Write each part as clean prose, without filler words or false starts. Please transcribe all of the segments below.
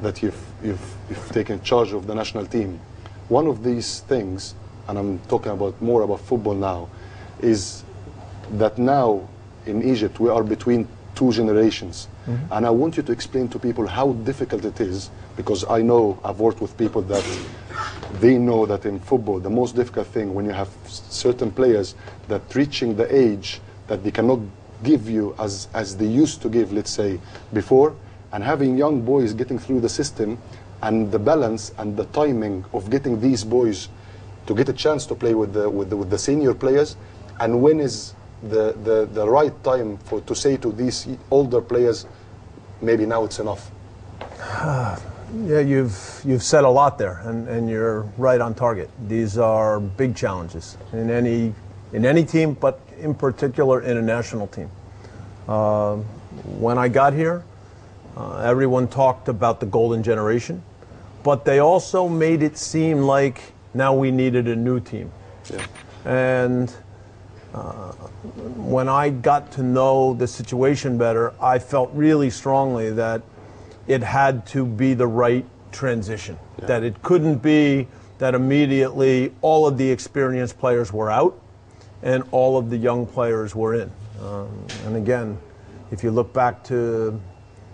that you've taken charge of the national team. One of these things, and I'm talking more about football now, is that now in Egypt we are between two generations. And I want you to explain to people how difficult it is, because I know I've worked with people that they know that in football the most difficult thing when you have certain players that reaching the age that they cannot give you as they used to give, let's say, before, and having young boys getting through the system, and the balance and the timing of getting these boys to get a chance to play with the senior players, and when is the right time to say to these older players, maybe now it's enough? Yeah, you've said a lot there, and you're right on target. These are big challenges in any team, but in particular in a national team. When I got here, everyone talked about the golden generation, but they also made it seem like now we needed a new team. Yeah. And when I got to know the situation better, I felt really strongly that it had to be the right transition. Yeah. That it couldn't be that immediately all of the experienced players were out and all of the young players were in. And again, if you look back to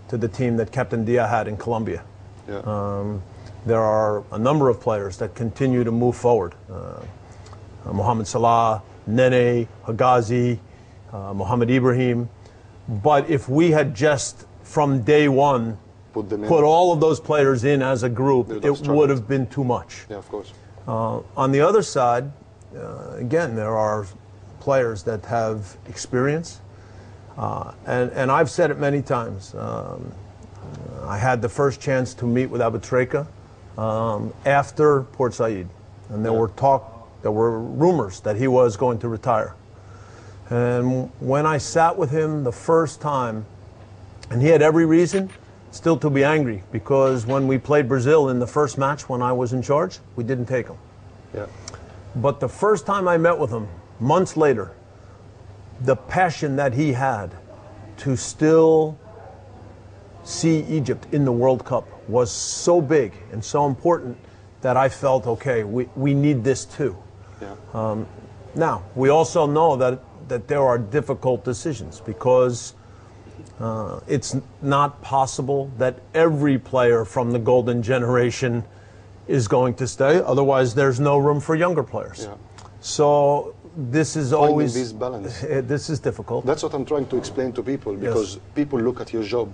the team that Captain Dia had in Colombia, yeah. There are a number of players that continue to move forward. Mohamed Salah, Nene, Higazi, Mohamed Ibrahim. But if we had just from day one put all of those players in as a group, it would have been too much. Yeah, of course. On the other side, again, there are players that have experience. And I've said it many times. I had the first chance to meet with Abu Treka after Port Said. And there were rumors that he was going to retire. And when I sat with him the first time, and he had every reason still to be angry, because when we played Brazil in the first match when I was in charge, we didn't take him. Yeah. But the first time I met with him, months later, the passion that he had to still see Egypt in the World Cup was so big and so important that I felt, okay, we need this too. Yeah. Now, we also know that there are difficult decisions, because it's not possible that every player from the golden generation is going to stay. Otherwise, there's no room for younger players. Yeah. So this is always this balance. This is difficult. That's what I'm trying to explain to people, because people look at your job